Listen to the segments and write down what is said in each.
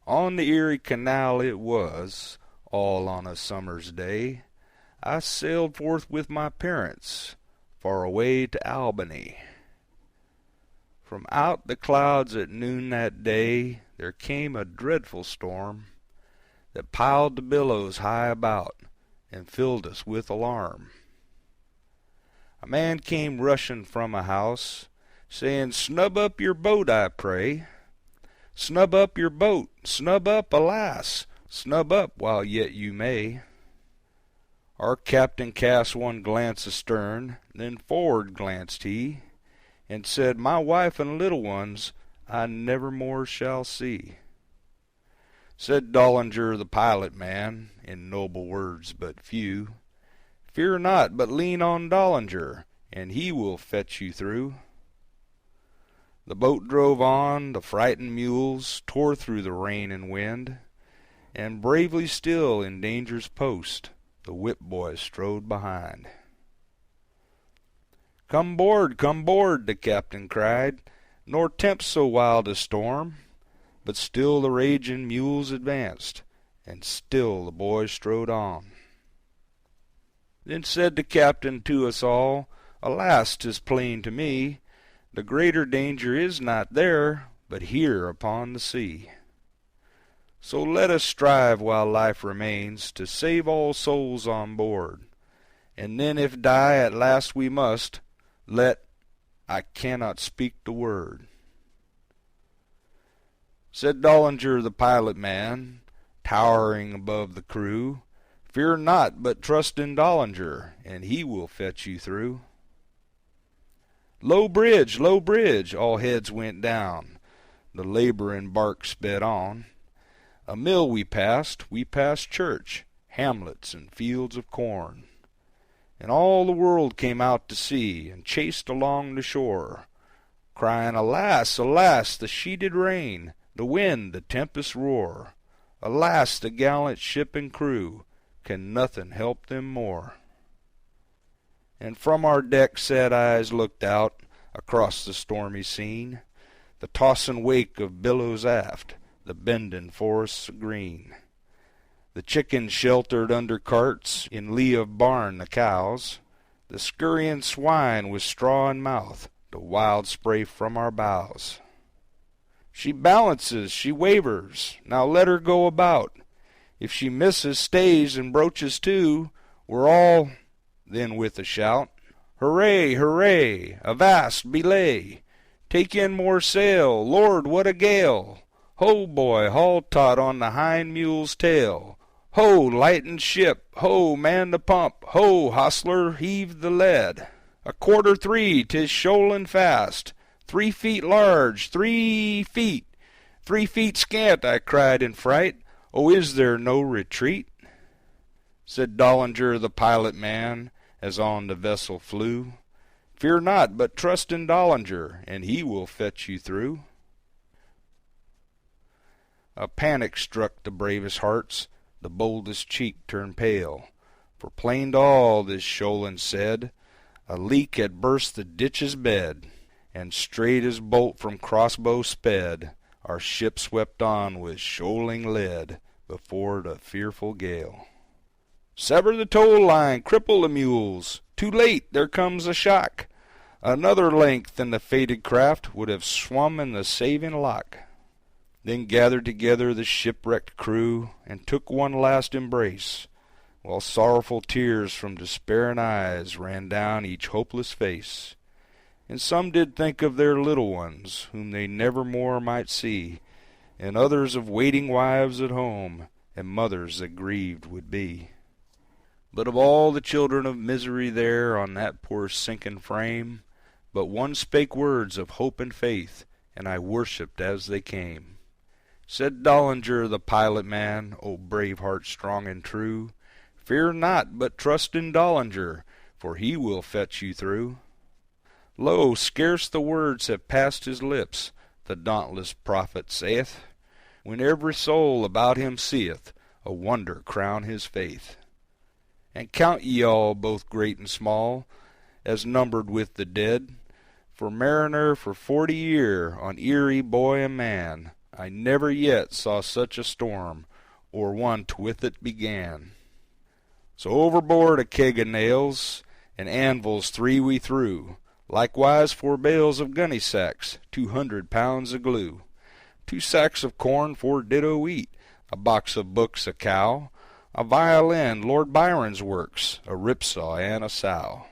On the Erie Canal it was, all on a summer's day. I sailed forth with my parents, far away to Albany. From out the clouds at noon that day there came a dreadful storm that piled the billows high about and filled us with alarm. A man came rushing from a house, saying, "Snub up your boat, I pray. Snub up your boat, snub up, alas, snub up while yet you may." Our captain cast one glance astern, then forward glanced he, and said, "My wife and little ones I never more shall see." Said Dollinger the pilot man, in noble words but few, "Fear not, but lean on Dollinger, and he will fetch you through." The boat drove on, the frightened mules tore through the rain and wind, and bravely still in danger's post the whip boy strode behind. Come board, the captain cried, "nor tempt so wild a storm." But still the raging mules advanced, and still the boys strode on. Then said the captain to us all, "Alas, 'tis plain to me, the greater danger is not there, but here upon the sea. So let us strive while life remains to save all souls on board, and then if die at last we must, I cannot speak the word." Said Dollinger the pilot man, towering above the crew, "Fear not, but trust in Dollinger, and he will fetch you through." Low bridge, all heads went down, the laboring bark sped on. A mill we passed church, hamlets and fields of corn, and all the world came out to see, and chased along the shore, crying, "Alas, alas, the sheeted rain, the wind, the tempest roar! Alas, the gallant ship and crew, can nothing help them more?" And from our deck sad eyes looked out across the stormy scene, the tossing wake of billows aft, the bending forests of green. The chickens sheltered under carts, in lee of barn the cows, the scurrying swine with straw in mouth, the wild spray from our bows. She balances, she wavers, now let her go about. If she misses, stays, and broaches to, we're all, then with a shout, "Hooray, hooray, avast, belay, take in more sail, Lord, what a gale! Ho, boy, haul taut on the hind mule's tail. Ho, lighten ship, ho, man the pump, ho, hostler, heave the lead. A quarter 3, 'tis shoaling fast, 3 feet large, 3 feet, 3 feet scant," I cried in fright, "oh, is there no retreat?" Said Dollinger the pilot man, as on the vessel flew, "Fear not, but trust in Dollinger, and he will fetch you through." A panic struck the bravest hearts, the boldest cheek turned pale, for plain to all this shoaling said, a leak had burst the ditch's bed, and straight as bolt from crossbow sped, our ship swept on with shoaling lead before the fearful gale. "Sever the tow line, cripple the mules, too late, there comes a shock. Another length and the fated craft would have swum in the saving lock." Then gathered together the shipwrecked crew, and took one last embrace, while sorrowful tears from despairing eyes ran down each hopeless face. And some did think of their little ones, whom they never more might see, and others of waiting wives at home, and mothers that grieved would be. But of all the children of misery there on that poor sinking frame, but one spake words of hope and faith, and I worshipped as they came. Said Dollinger the pilot man, "O brave heart strong and true, fear not, but trust in Dollinger, for he will fetch you through." Lo, scarce the words have passed his lips, the dauntless prophet saith, when every soul about him seeth a wonder crown his faith. And count ye all, both great and small, as numbered with the dead, for mariner for 40 year on Erie boy and man, I never yet saw such a storm, or one with it began. So overboard a keg o' nails, and anvils 3 we threw, likewise 4 bales of gunny sacks, 200 pounds of glue, 2 sacks of corn, 4 ditto wheat, a box of books, a cow, a violin, Lord Byron's works, a ripsaw and a sow.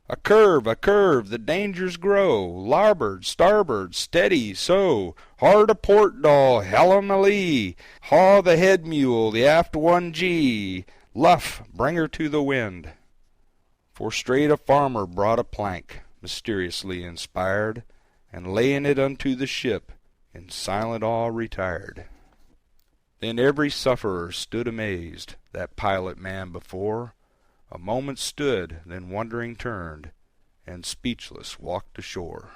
A curve, the dangers grow, larboard, starboard, steady, so, hard a port doll, hellum a lee, haw the head mule, the aft one gee, luff, bring her to the wind. For straight a farmer brought a plank, mysteriously inspired, and laying it unto the ship, in silent awe retired. Then every sufferer stood amazed, that pilot man before, a moment stood, then wondering turned, and speechless walked ashore.